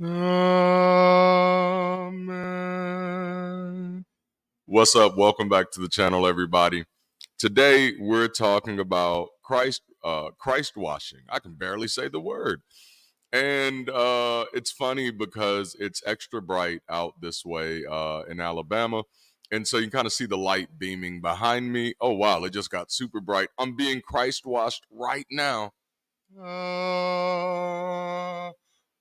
Amen. What's up? Welcome back to the channel, everybody. Today we're talking about Christ washing. I can barely say the word. And it's funny because it's extra bright out this way in Alabama. And so you kind of see the light beaming behind me. Oh, wow, it just got super bright. I'm being Christ washed right now.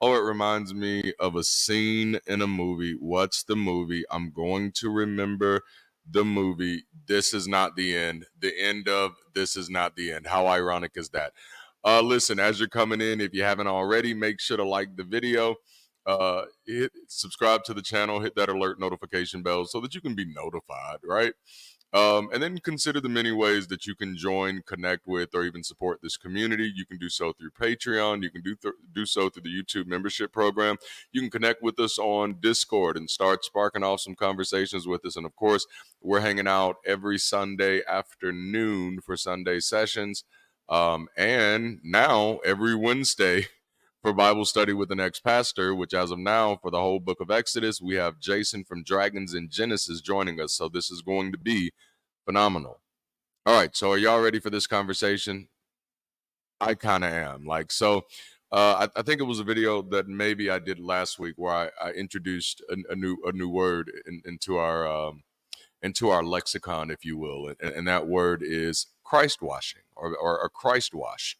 Oh, it reminds me of a scene in a movie. What's the movie? I'm going to remember the movie. This is not the end. The end of This is not the end. How ironic is that? Listen, as you're coming in, if you haven't already, make sure to like the video. Subscribe to the channel, hit that alert notification bell so that you can be notified, right? And then consider the many ways that you can join, connect with, or even support this community. You can do so through Patreon. You can do so through the YouTube membership program. You can connect with us on Discord and start sparking off some conversations with us. And of course, we're hanging out every Sunday afternoon for Sunday sessions. And now every Wednesday for Bible study with the next pastor, which as of now, for the whole book of Exodus, we have Jason from Dragons in Genesis joining us. So this is going to be phenomenal. All right, so are y'all ready for this conversation? I kind of am. I think it was a video that maybe I did last week where I introduced a new word into our lexicon, if you will, and that word is Christ washing or Christ wash.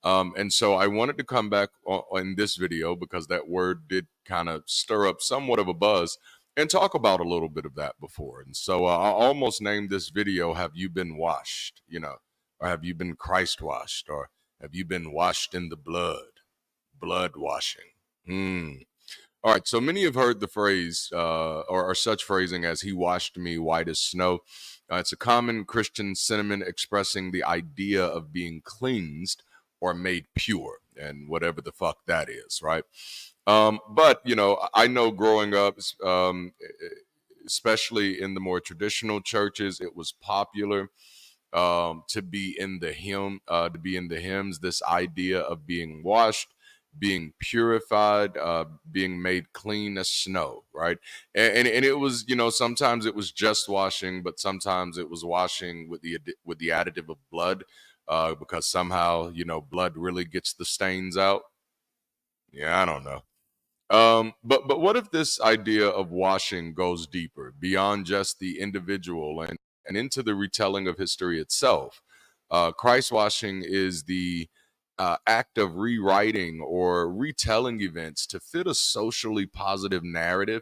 And so I wanted to come back in this video because that word did kind of stir up somewhat of a buzz and talk about a little bit of that before. And so I almost named this video, Have You Been Washed? Or have you been Christ washed? Or have you been washed in the blood? Blood washing. All right, so many have heard the phrase or such phrasing as He washed me white as snow. It's a common Christian sentiment expressing the idea of being cleansed or made pure, and whatever the fuck that is, right? But I know growing up, especially in the more traditional churches, it was popular to be in the hymns. This idea of being washed, being purified, being made clean as snow, right? And it was, sometimes it was just washing, but sometimes it was washing with the additive of blood. Because somehow, blood really gets the stains out. Yeah, I don't know. But what if this idea of washing goes deeper beyond just the individual and into the retelling of history itself? Christ washing is the act of rewriting or retelling events to fit a socially positive narrative,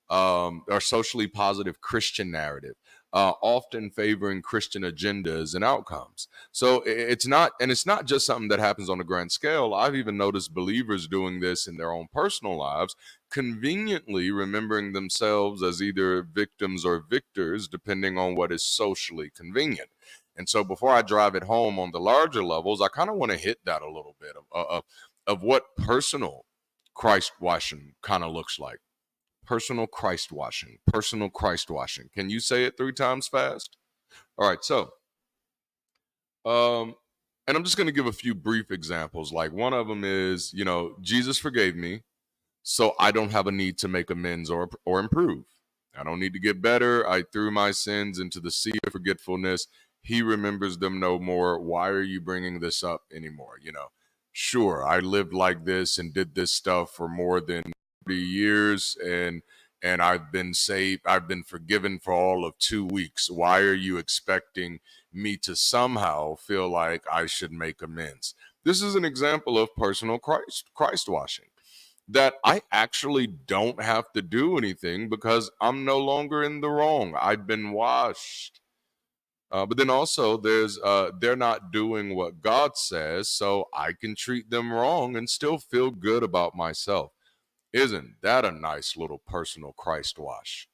or socially positive Christian narrative. Often favoring Christian agendas and outcomes. So it's not just something that happens on a grand scale. I've even noticed believers doing this in their own personal lives, conveniently remembering themselves as either victims or victors, depending on what is socially convenient. And so before I drive it home on the larger levels, I kind of want to hit that a little bit of what personal Christ washing kind of looks like. Personal Christ washing. Personal Christ washing. Can you say it 3 times fast? All right, so and I'm just going to give a few brief examples. Like one of them is, Jesus forgave me, so I don't have a need to make amends or improve. I don't need to get better. I threw my sins into the sea of forgetfulness. He remembers them no more. Why are you bringing this up anymore? Sure, I lived like this and did this stuff for more than 30 years and I've been saved. I've been forgiven for all of 2 weeks. Why are you expecting me to somehow feel like I should make amends? This is an example of personal Christ washing, that I actually don't have to do anything because I'm no longer in the wrong. I've been washed. But then also they're not doing what God says, so I can treat them wrong and still feel good about myself. Isn't that a nice little personal Christ wash?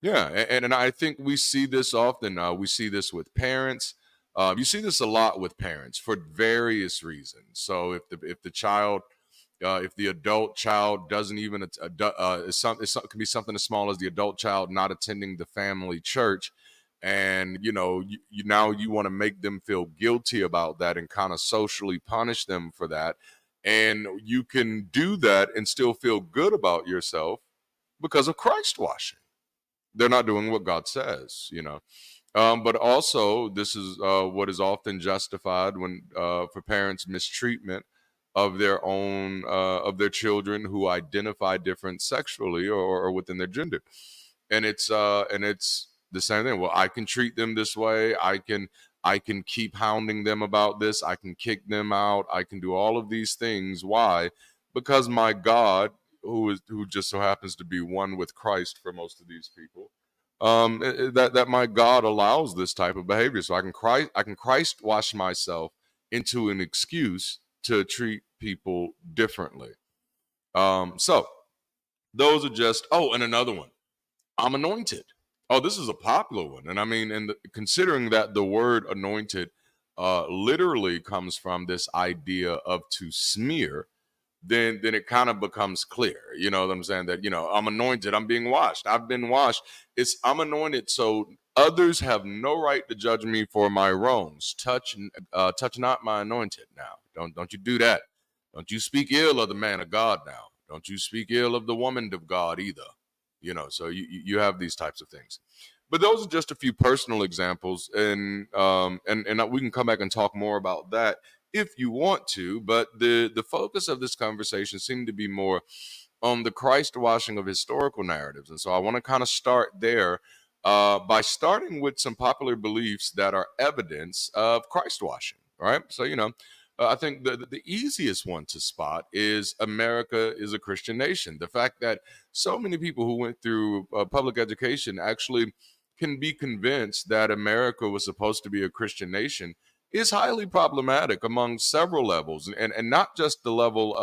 Yeah, and I think we see this often. We see this with parents. You see this a lot with parents for various reasons. So if the adult child doesn't even it can be something as small as the adult child not attending the family church, and now you want to make them feel guilty about that and kind of socially punish them for that. And you can do that and still feel good about yourself because of Christ washing. They're not doing what God says, you know. But also, this is what is often justified when for parents' mistreatment of their own of their children who identify different sexually or within their gender, and it's the same thing. Well, I can treat them this way. I can keep hounding them about this. I can kick them out. I can do all of these things. Why? Because my God, who just so happens to be one with Christ for most of these people, that my God allows this type of behavior. So I can Christ wash myself into an excuse to treat people differently. So those are just, oh, and another one. I'm anointed. Oh, this is a popular one. And I mean, considering that the word anointed literally comes from this idea of to smear, then it kind of becomes clear. You know what I'm saying? That, I'm anointed, I'm being washed, I've been washed. I'm anointed, so others have no right to judge me for my wrongs. Touch not my anointed now. Don't you do that. Don't you speak ill of the man of God now. Don't you speak ill of the woman of God either. So you have these types of things. But those are just a few personal examples, and we can come back and talk more about that if you want to. But the focus of this conversation seemed to be more on the Christ washing of historical narratives, and so I want to kind of start there by starting with some popular beliefs that are evidence of Christ washing. Right? So I think the easiest one to spot is America is a Christian nation. The fact that so many people who went through public education actually can be convinced that America was supposed to be a Christian nation is highly problematic among several levels, and not just the level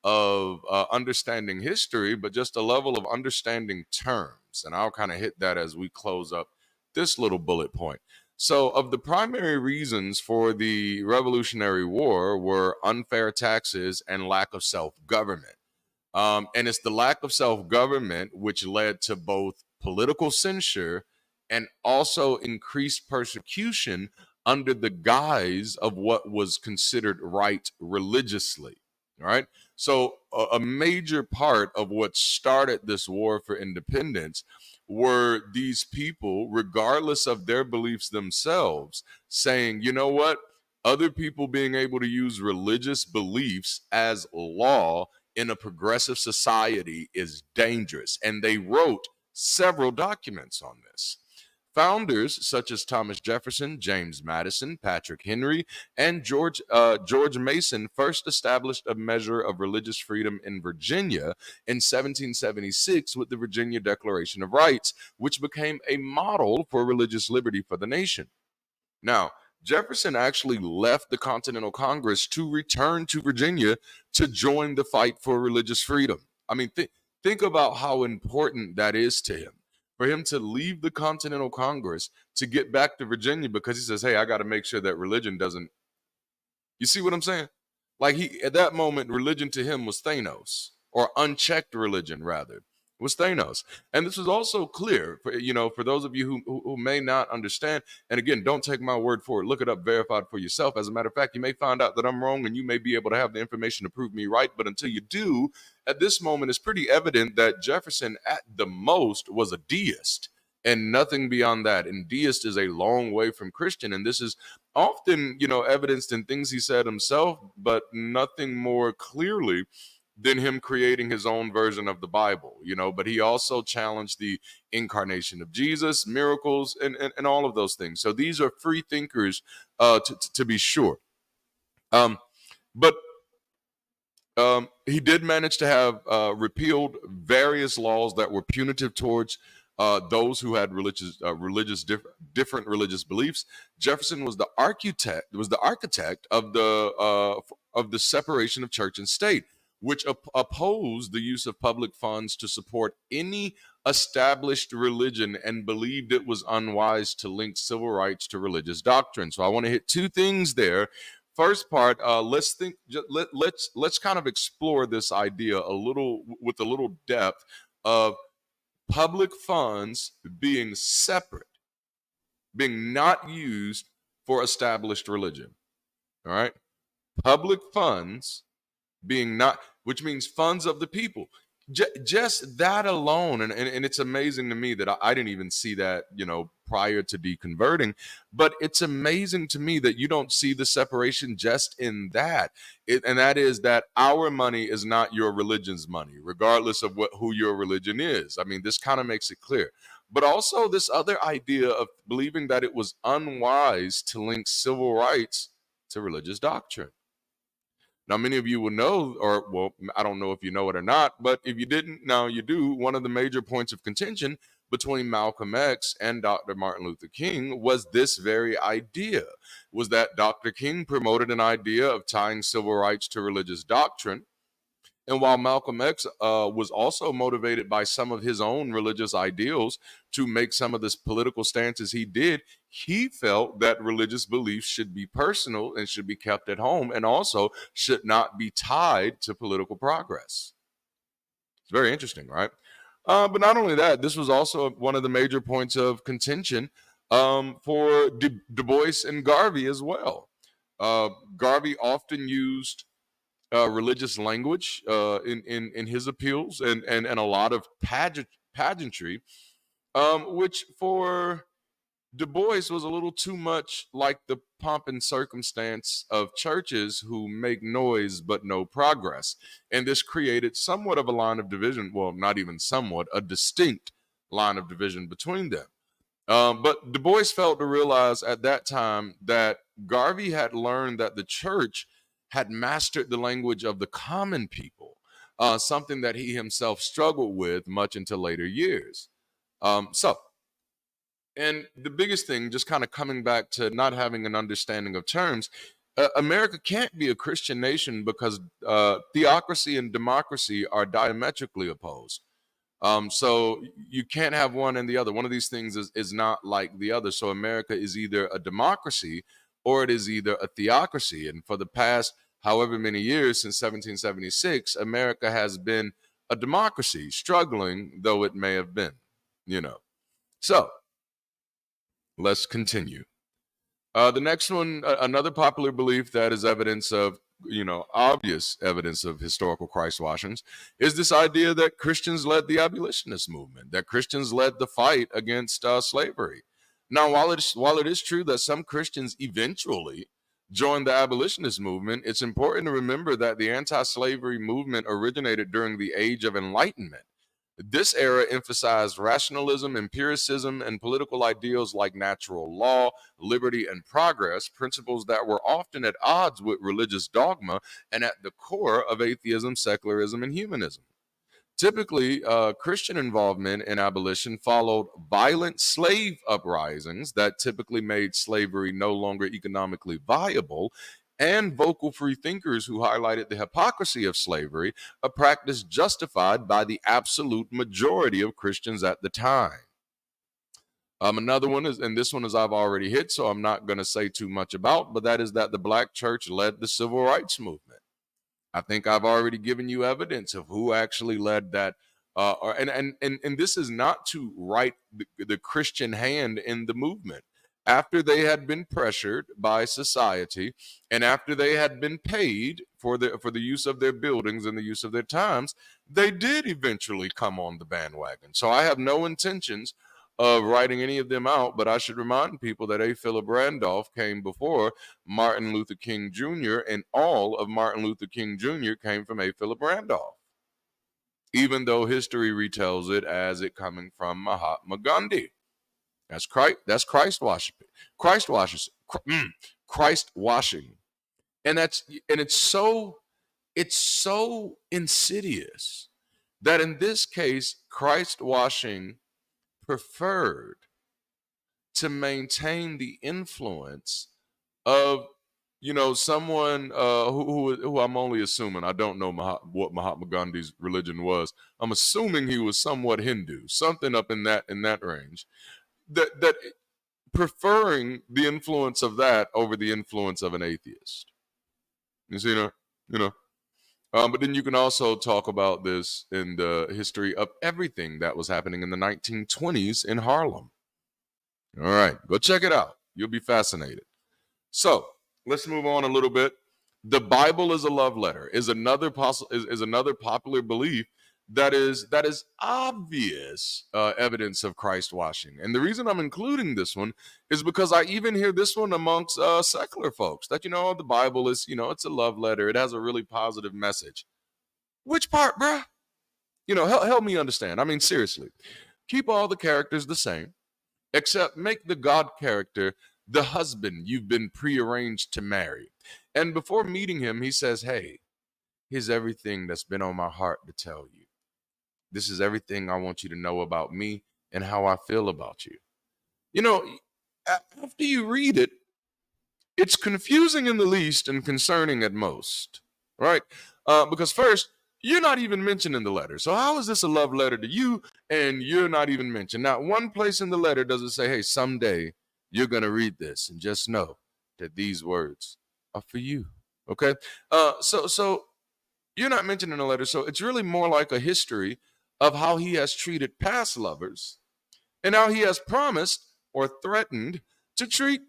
of understanding history, but just a level of understanding terms. And I'll kind of hit that as we close up this little bullet point. So, of the primary reasons for the Revolutionary War were unfair taxes and lack of self-government. And it's the lack of self-government which led to both political censure and also increased persecution under the guise of what was considered right religiously. All right. So a major part of what started this war for independence were these people, regardless of their beliefs themselves, saying, you know what? Other people being able to use religious beliefs as law in a progressive society is dangerous. And they wrote several documents on this. Founders such as Thomas Jefferson, James Madison, Patrick Henry, and George Mason first established a measure of religious freedom in Virginia in 1776 with the Virginia Declaration of Rights, which became a model for religious liberty for the nation. Now, Jefferson actually left the Continental Congress to return to Virginia to join the fight for religious freedom. I mean, think about how important that is to him. For him to leave the Continental Congress to get back to Virginia because he says, hey, I got to make sure that religion doesn't. You see what I'm saying? Like, at that moment, religion to him was Thanos, or unchecked religion, rather, was Thanos. And this was also clear for those of you who may not understand. And again, don't take my word for it. Look it up, verified for yourself. As a matter of fact, you may find out that I'm wrong and you may be able to have the information to prove me right. But until you do, at this moment, it's pretty evident that Jefferson, at the most, was a deist and nothing beyond that. And deist is a long way from Christian. And this is often, evidenced in things he said himself, but nothing more clearly than him creating his own version of the Bible, but he also challenged the incarnation of Jesus, miracles, and all of those things. So these are free thinkers, to be sure. But he did manage to have repealed various laws that were punitive towards those who had different religious beliefs. Jefferson was the architect of the separation of church and state, which opposed the use of public funds to support any established religion and believed it was unwise to link civil rights to religious doctrine. So I want to hit two things there. First part, let's kind of explore this idea a little with a little depth of public funds being separate, being not used for established religion. All right, public funds being not, which means funds of the people. Just that alone, and it's amazing to me that I didn't even see that, prior to deconverting. But it's amazing to me that you don't see the separation just in that. And that is that our money is not your religion's money, regardless of who your religion is. I mean, this kind of makes it clear. But also this other idea of believing that it was unwise to link civil rights to religious doctrine. Now, many of you will know, or well, I don't know if you know it or not, but if you didn't, now you do. One of the major points of contention between Malcolm X and Dr. Martin Luther King was this very idea, was that Dr. King promoted an idea of tying civil rights to religious doctrine. And while Malcolm X was also motivated by some of his own religious ideals to make some of this political stances he did, he felt that religious beliefs should be personal and should be kept at home and also should not be tied to political progress. It's very interesting, right? But not only that, this was also one of the major points of contention for Du Bois and Garvey as well. Garvey often used religious language in his appeals and a lot of pageantry, which for Du Bois was a little too much like the pomp and circumstance of churches who make noise but no progress. And this created somewhat of a line of division. Well, not even somewhat, a distinct line of division between them. But Du Bois felt to realize at that time that Garvey had learned that the church had mastered the language of the common people, something that he himself struggled with much into later years. And the biggest thing, just kind of coming back to not having an understanding of terms, America can't be a Christian nation because theocracy and democracy are diametrically opposed. So you can't have one and the other. One of these things is not like the other. So America is either a democracy or it is either a theocracy. And for the past however many years, since 1776, America has been a democracy, struggling though it may have been, So let's continue. The next one, another popular belief that is evidence of, obvious evidence of historical Christ washings, is this idea that Christians led the abolitionist movement, that Christians led the fight against slavery. Now, while it is true that some Christians eventually joined the abolitionist movement, it's important to remember that the anti-slavery movement originated during the Age of Enlightenment. This era emphasized rationalism, empiricism, and political ideals like natural law, liberty, and progress, principles that were often at odds with religious dogma and at the core of atheism, secularism, and humanism. Typically, Christian involvement in abolition followed violent slave uprisings that typically made slavery no longer economically viable, and vocal free thinkers who highlighted the hypocrisy of slavery, a practice justified by the absolute majority of Christians at the time. Another one is, and this one is I've already hit, so I'm not going to say too much about, but that is that the Black church led the civil rights movement. I think I've already given you evidence of who actually led that. And this is not to write the Christian hand in the movement. After they had been pressured by society, and after they had been paid for the use of their buildings and the use of their times, they did eventually come on the bandwagon. So I have no intentions of writing any of them out, but I should remind people that A. Philip Randolph came before Martin Luther King Jr., and all of Martin Luther King Jr. came from A. Philip Randolph, even though history retells it as it coming from Mahatma Gandhi. That's Christ washing. Christ washes. Christ washing. And it's so insidious that in this case, Christ washing preferred to maintain the influence of someone who I'm only assuming. I don't know what Mahatma Gandhi's religion was. I'm assuming he was somewhat Hindu, something up in that range. That preferring the influence of that over the influence of an atheist. You see, but then you can also talk about this in the history of everything that was happening in the 1920s in Harlem. All right, go check it out. You'll be fascinated. So let's move on a little bit. The Bible is a love letter is another is another popular belief that is obvious evidence of Christ washing. And the reason I'm including this one is because I even hear this one amongst secular folks that the Bible is it's a love letter. It has a really positive message. Which part, bruh? Help me understand. I mean, seriously, keep all the characters the same, except make the God character the husband you've been prearranged to marry. And before meeting him, he says, "Hey, here's everything that's been on my heart to tell you. This is everything I want you to know about me and how I feel about you." You know, After you read it, it's confusing in the least and concerning at most, right? Because first, you're not even mentioned in the letter. So how is this a love letter to you and you're not even mentioned? Not one place in the letter does it say, "Hey, someday you're going to read this and just know that these words are for you." Okay? So you're not mentioned in the letter. So it's really more like a history of how he has treated past lovers and how he has promised or threatened to treat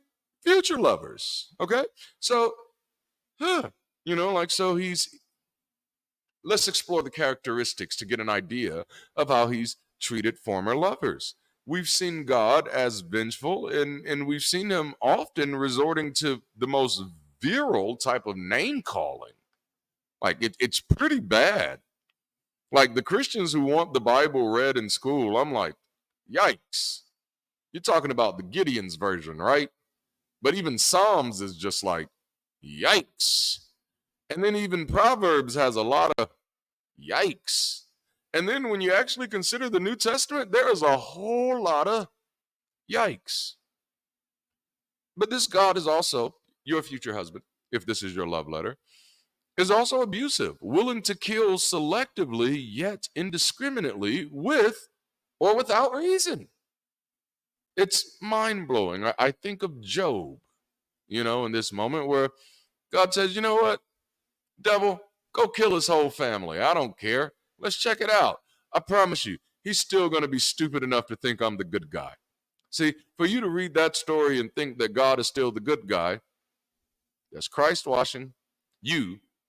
future lovers. Okay? So, so let's explore the characteristics to get an idea of how he's treated former lovers. We've seen God as vengeful, and we've seen him often resorting to the most virile type of name calling. Like, it's pretty bad. Like, the Christians who want the Bible read in school, I'm like, yikes. You're talking about the Gideon's version, right? But even Psalms is just like, yikes. And then even Proverbs has a lot of yikes. And then when you actually consider the New Testament, there is a whole lot of yikes. But this God is also your future husband, if this is your love letter, is also abusive, willing to kill selectively yet indiscriminately with or without reason. It's mind blowing. I think of Job, in this moment where God says, "You know what, devil, go kill his whole family. I don't care. Let's check it out. I promise you, he's still going to be stupid enough to think I'm the good guy." See, for you to read that story and think that God is still the good guy, that's Christ washing.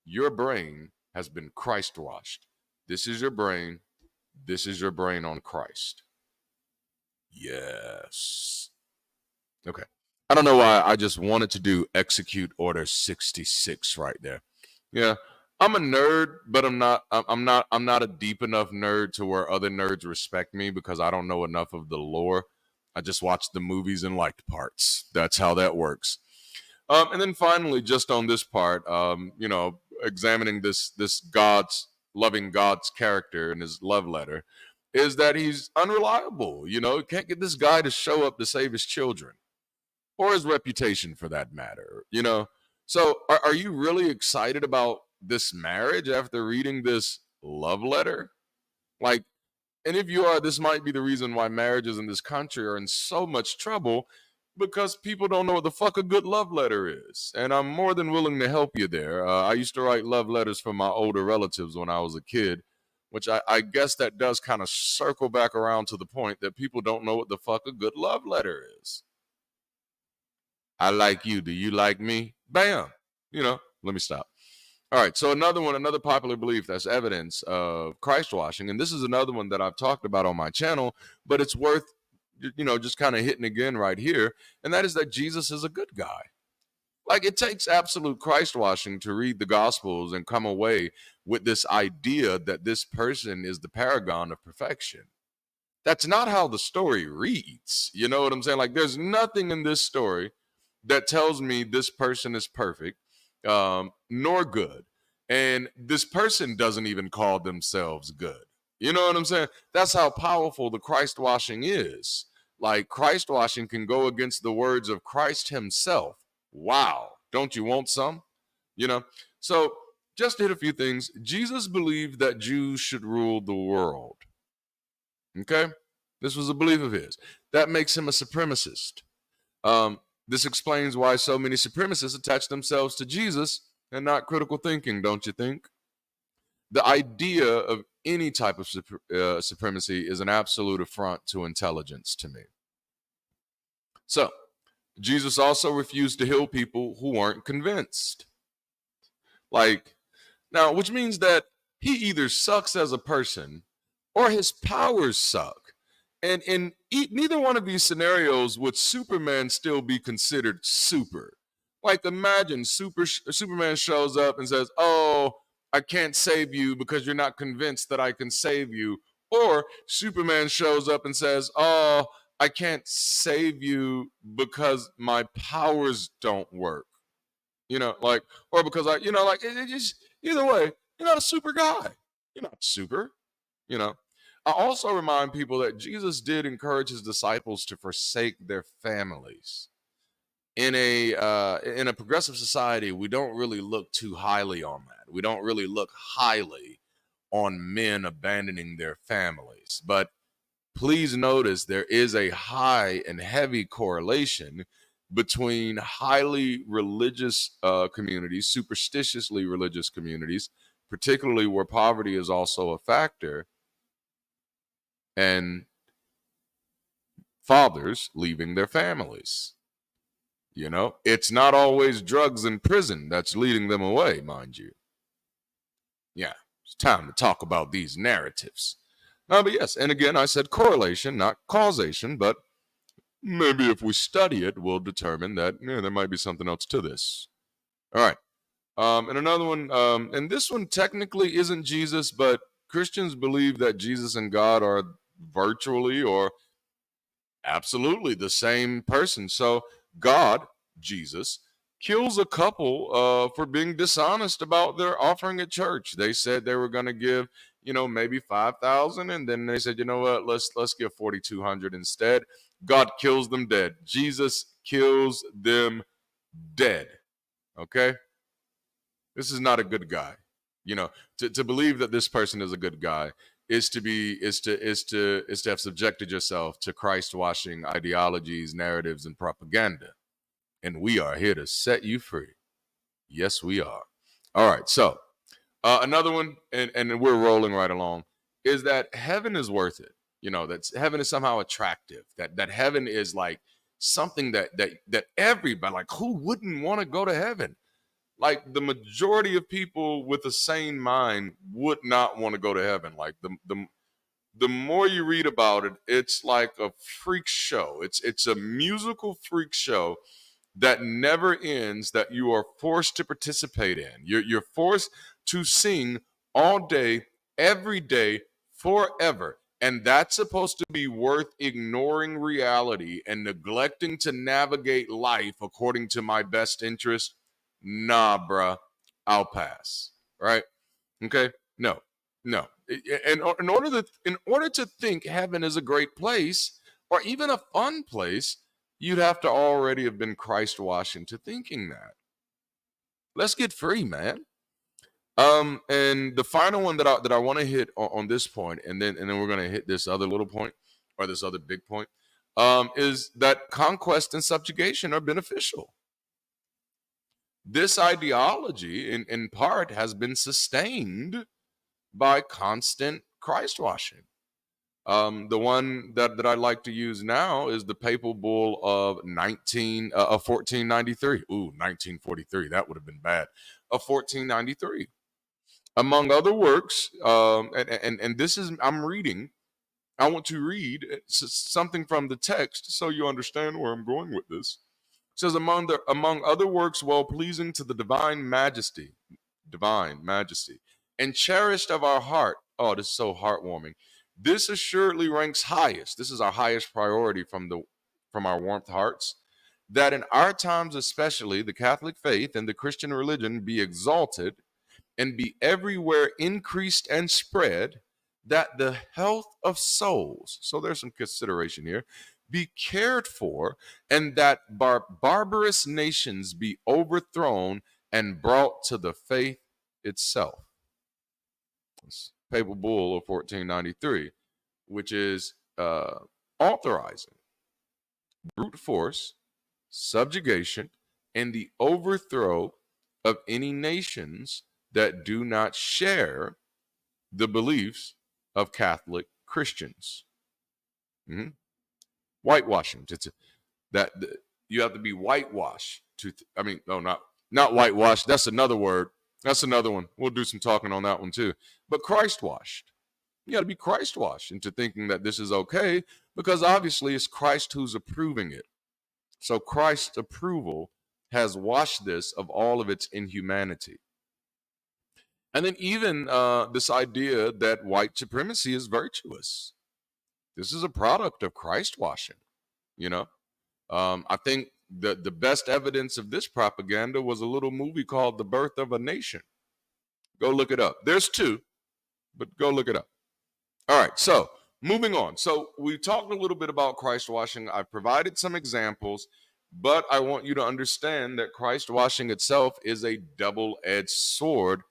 Your brain has been Christ washed. This is your brain. This is your brain on Christ. Yes. Okay. I don't know why I just wanted to do execute order 66 right there. Yeah. I'm a nerd, but I'm not a deep enough nerd to where other nerds respect me because I don't know enough of the lore. I just watched the movies and liked parts. That's how that works. And then finally, just on this part, examining this loving God's character in his love letter, is that he's unreliable. Can't get this guy to show up to save his children or his reputation for that matter. So are you really excited about this marriage after reading this love letter? Like, and if you are, this might be the reason why marriages in this country are in so much trouble, because people don't know what the fuck a good love letter is. And I'm more than willing to help you there. I used to write love letters for my older relatives when I was a kid, which I guess that does kind of circle back around to the point that people don't know what the fuck a good love letter is. I like you. Do you like me? Bam. Let me stop. All right. So another popular belief that's evidence of Christ washing. And this is another one that I've talked about on my channel, but it's worth, just kind of hitting again right here. And that is that Jesus is a good guy. Like, it takes absolute Christ washing to read the Gospels and come away with this idea that this person is the paragon of perfection. That's not how the story reads. You know what I'm saying? Like, there's nothing in this story that tells me this person is perfect, nor good. And this person doesn't even call themselves good. You know what I'm saying? That's how powerful the Christ washing is. Like, Christ washing can go against the words of Christ himself. Wow. Don't you want some? So just to hit a few things, Jesus believed that Jews should rule the world. Okay? This was a belief of his. That makes him a supremacist. This explains why so many supremacists attach themselves to Jesus and not critical thinking, don't you think? The idea of any type of supremacy is an absolute affront to intelligence to me. So, Jesus also refused to heal people who weren't convinced. Like, now, which means that he either sucks as a person or his powers suck. And in neither one of these scenarios would Superman still be considered super. Like, imagine Superman shows up and says, "Oh, I can't save you because you're not convinced that I can save you." Or Superman shows up and says, "Oh, I can't save you because my powers don't work." Like, or because like, it just, either way, you're not a super guy. You're not super, you know. I also remind people that Jesus did encourage his disciples to forsake their families. In a progressive society, we don't really look too highly on that. We don't really look highly on men abandoning their families. But please notice there is a high and heavy correlation between highly religious communities, superstitiously religious communities, particularly where poverty is also a factor, and fathers leaving their families. It's not always drugs and prison that's leading them away, mind you. Yeah, it's time to talk about these narratives. But yes, and again, I said correlation, not causation, but maybe if we study it, we'll determine that there might be something else to this. All right. And another one, and this one technically isn't Jesus, but Christians believe that Jesus and God are virtually or absolutely the same person. So God, Jesus, kills a couple for being dishonest about their offering at church. They said they were going to give, maybe 5,000, and then they said, you know what, let's give 4,200 instead. God kills them dead. Jesus kills them dead. Okay, this is not a good guy. To believe that this person is a good guy is to have subjected yourself to Christ-washing ideologies, narratives, and propaganda. And we are here to set you free. Yes, we are. All right. So another one, and we're rolling right along, is that heaven is worth it. That heaven is somehow attractive. That heaven is like something that everybody, like, who wouldn't want to go to heaven? Like, the majority of people with a sane mind would not want to go to heaven. Like, the more you read about it, it's like a freak show. It's a musical freak show that never ends, that you are forced to participate in. You're forced to sing all day, every day, forever. And that's supposed to be worth ignoring reality and neglecting to navigate life according to my best interest? Nah, bruh, I'll pass. Right? Okay? No, no. And in order to think heaven is a great place or even a fun place, you'd have to already have been Christ washing to thinking that. Let's get free, man. And the final one that I want to hit on this point, and then we're gonna hit this other little point or this other big point, is that conquest and subjugation are beneficial. This ideology, in part, has been sustained by constant Christ washing. The one that I like to use now is the papal bull of 1493. Ooh, 1943. That would have been bad. Of 1493. Among other works, and this is, I'm reading. I want to read something from the text so you understand where I'm going with this. It says, among other works well pleasing to the divine majesty, and cherished of our heart. Oh, this is so heartwarming. This assuredly ranks highest. This is our highest priority from our warmth hearts. That in our times especially, the Catholic faith and the Christian religion be exalted and be everywhere increased and spread, that the health of souls, so there's some consideration here, be cared for, and that barbarous nations be overthrown and brought to the faith itself. It's papal bull of 1493, which is authorizing brute force, subjugation, and the overthrow of any nations that do not share the beliefs of Catholic Christians. Mm-hmm. Whitewashing. You have to be whitewashed to. No, not whitewashed. That's another word. That's another one. We'll do some talking on that one too. But Christ washed. You got to be Christ washed into thinking that this is okay, because obviously it's Christ who's approving it. So Christ's approval has washed this of all of its inhumanity. And then even this idea that white supremacy is virtuous. This is a product of Christ washing, you know? I think the best evidence of this propaganda was a little movie called The Birth of a Nation. Go look it up. There's two, but go look it up. All right, so moving on. So we talked a little bit about Christ washing. I provided some examples, but I want you to understand that Christ washing itself is a double-edged sword,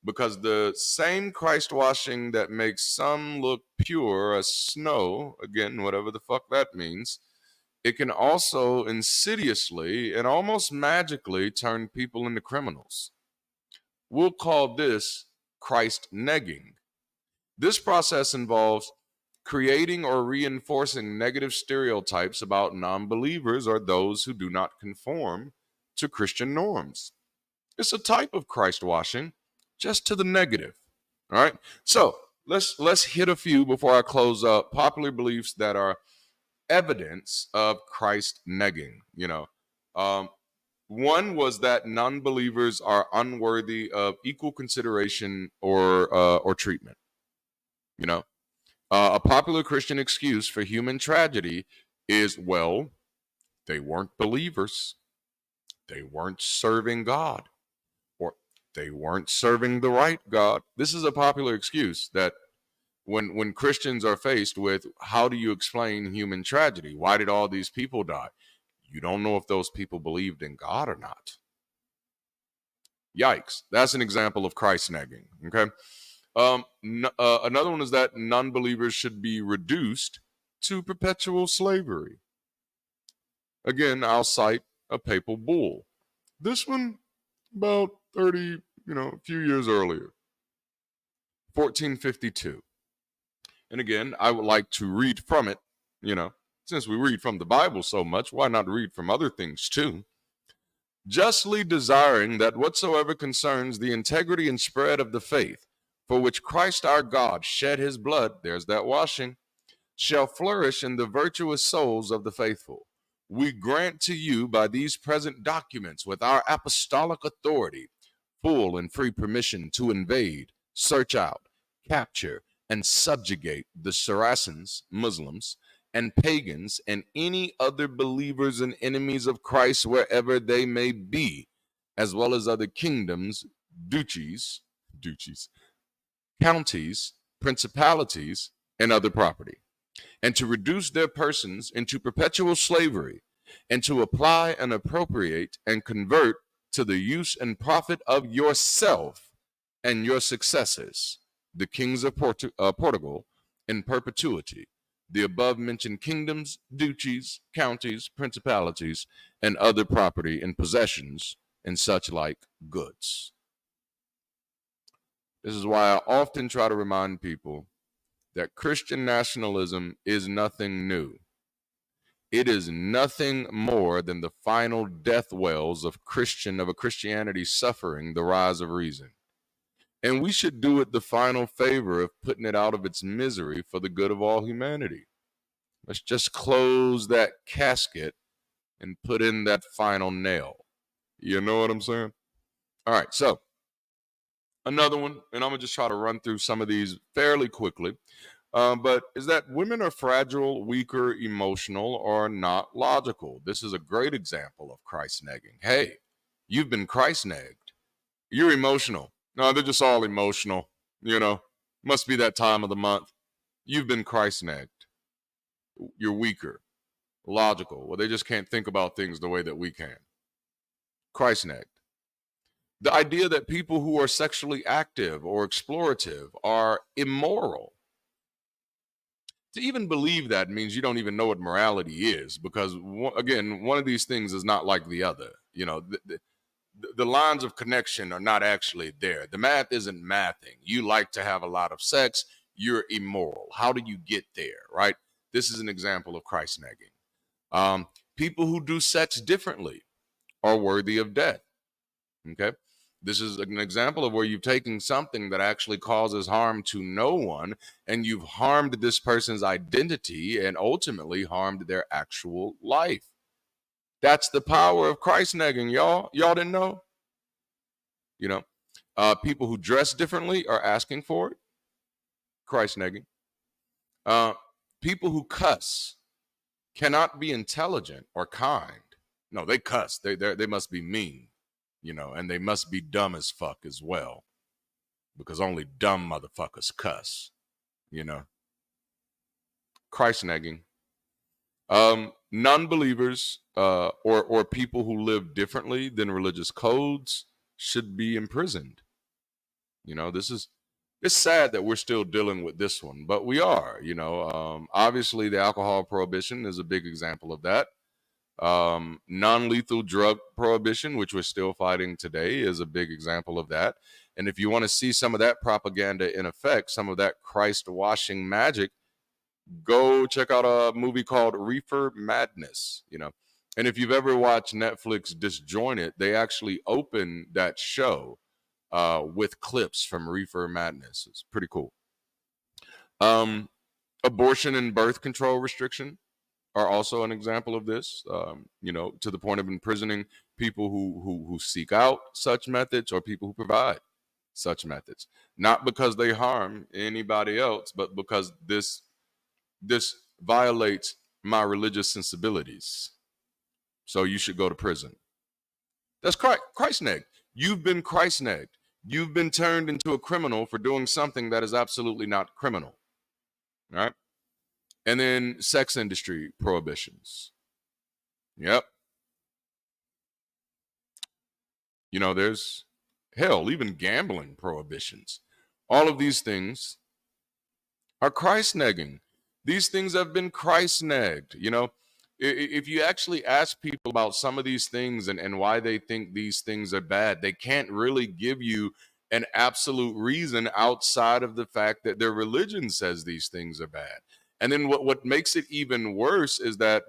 because the same Christ washing that makes some look pure as snow, again, whatever the fuck that means, it can also insidiously and almost magically turn people into criminals. We'll call this Christ negging. This process involves creating or reinforcing negative stereotypes about non-believers or those who do not conform to Christian norms. It's a type of Christ washing, just to the negative. All right. So let's hit a few before I close up popular beliefs that are evidence of Christ negging. One was that non-believers are unworthy of equal consideration or treatment. A popular Christian excuse for human tragedy is, well, they weren't believers, they weren't serving God, or they weren't serving the right God. This is a popular excuse that when Christians are faced with, how do you explain human tragedy? Why did all these people die? You don't know if those people believed in God or not. Yikes. That's an example of Christ negging. Okay. Another one is that non-believers should be reduced to perpetual slavery. Again, I'll cite a papal bull. This one about 30, a few years earlier, 1452. And again, I would like to read from it, since we read from the Bible so much, why not read from other things too? Justly desiring that whatsoever concerns the integrity and spread of the faith, for which Christ our God shed his blood, there's that washing, shall flourish in the virtuous souls of the faithful. We grant to you by these present documents, with our apostolic authority, full and free permission to invade, search out, capture, and subjugate the Saracens, Muslims, and pagans, and any other believers and enemies of Christ wherever they may be, as well as other kingdoms, duchies, counties, principalities, and other property, and to reduce their persons into perpetual slavery, and to apply and appropriate and convert to the use and profit of yourself and your successors, the kings of Portugal, in perpetuity, the above mentioned kingdoms, duchies, counties, principalities, and other property and possessions, and such like goods. This is why I often try to remind people that Christian nationalism is nothing new. It is nothing more than the final death wells of a Christianity suffering the rise of reason. And we should do it the final favor of putting it out of its misery for the good of all humanity. Let's just close that casket and put in that final nail. You know what I'm saying? All right, so another one, and I'm going to just try to run through some of these fairly quickly, but is that women are fragile, weaker, emotional, or not logical. This is a great example of Christ negging. Hey, you've been Christ negged. You're emotional. No, they're just all emotional. Must be that time of the month. You've been Christ negged. You're weaker, logical. Well, they just can't think about things the way that we can. Christ negged. The idea that people who are sexually active or explorative are immoral. To even believe that means you don't even know what morality is, because, again, one of these things is not like the other. The lines of connection are not actually there. The math isn't mathing. You like to have a lot of sex, you're immoral. How do you get there, right? This is an example of Christ negging. People who do sex differently are worthy of death. Okay. This is an example of where you've taken something that actually causes harm to no one, and you've harmed this person's identity and ultimately harmed their actual life. That's the power of Christ negging, y'all. Y'all didn't know? You know, people who dress differently are asking for it. Christ negging. People who cuss cannot be intelligent or kind. No, they cuss. They must be mean, you know, and they must be dumb as fuck as well, because only dumb motherfuckers cuss, you know. Christ negging. Non-believers or people who live differently than religious codes should be imprisoned. You know, it's sad that we're still dealing with this one, but we are. You know, obviously the alcohol prohibition is a big example of that. Non-lethal drug prohibition, which we're still fighting today, is a big example of that. And if you want to see some of that propaganda in effect, some of that Christ-washing magic, go check out a movie called Reefer Madness, you know. And if you've ever watched Netflix Disjointed, they actually open that show with clips from Reefer Madness. It's pretty cool. Abortion and birth control restriction are also an example of this, you know, to the point of imprisoning people who seek out such methods or people who provide such methods, not because they harm anybody else, but because this violates my religious sensibilities. So you should go to prison. That's Christ negged. You've been Christ negged. You've been turned into a criminal for doing something that is absolutely not criminal. All right. And then sex industry prohibitions. Yep. You know, there's hell, even gambling prohibitions. All of these things are Christ negging. These things have been Christ negged. You know, if you actually ask people about some of these things and why they think these things are bad, they can't really give you an absolute reason outside of the fact that their religion says these things are bad. And then what makes it even worse is that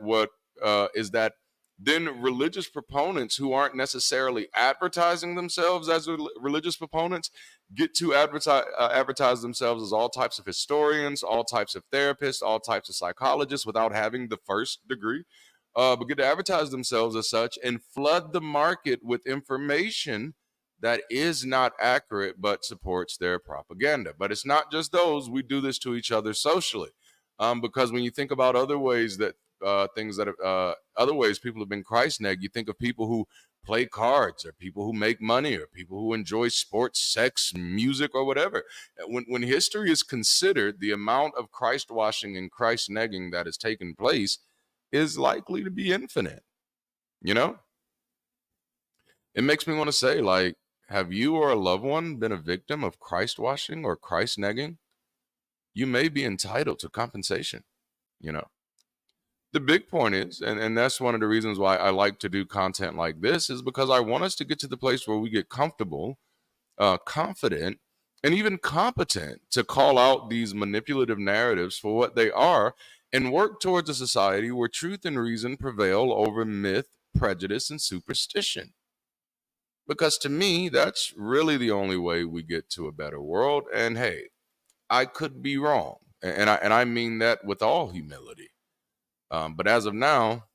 then religious proponents who aren't necessarily advertising themselves as religious proponents get to advertise themselves as all types of historians, all types of therapists, all types of psychologists without having the first degree, but get to advertise themselves as such and flood the market with information that is not accurate but supports their propaganda. But it's not just those. We do this to each other socially, because when you think about other ways that other ways people have been Christ negged, you think of people who play cards or people who make money or people who enjoy sports, sex, music, or whatever. When history is considered, the amount of Christ washing and Christ negging that has taken place is likely to be infinite. You know, it makes me want to say, like, have you or a loved one been a victim of Christ washing or Christ negging? You may be entitled to compensation. You know, the big point is, and that's one of the reasons why I like to do content like this, is because I want us to get to the place where we get comfortable, confident, and even competent to call out these manipulative narratives for what they are and work towards a society where truth and reason prevail over myth, prejudice, and superstition. Because to me, that's really the only way we get to a better world. And hey, I could be wrong. And I mean that with all humility. But as of now,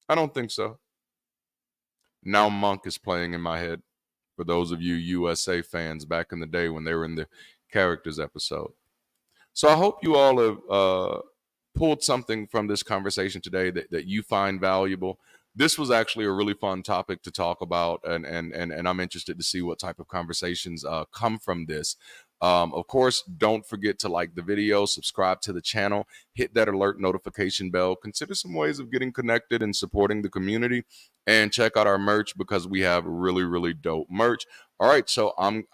I don't think so. Now Monk is playing in my head for those of you USA fans back in the day when they were in the characters episode. So I hope you all have pulled something from this conversation today that you find valuable. This was actually a really fun topic to talk about, and I'm interested to see what type of conversations come from this. Of course, don't forget to like the video, subscribe to the channel, hit that alert notification bell. Consider some ways of getting connected and supporting the community, and check out our merch because we have really dope merch. All right, so I'm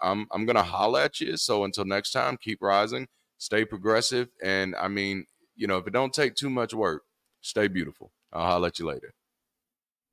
gonna holla at you. So until next time, keep rising, stay progressive, and I mean, you know, if it don't take too much work, stay beautiful. I'll holla at you later.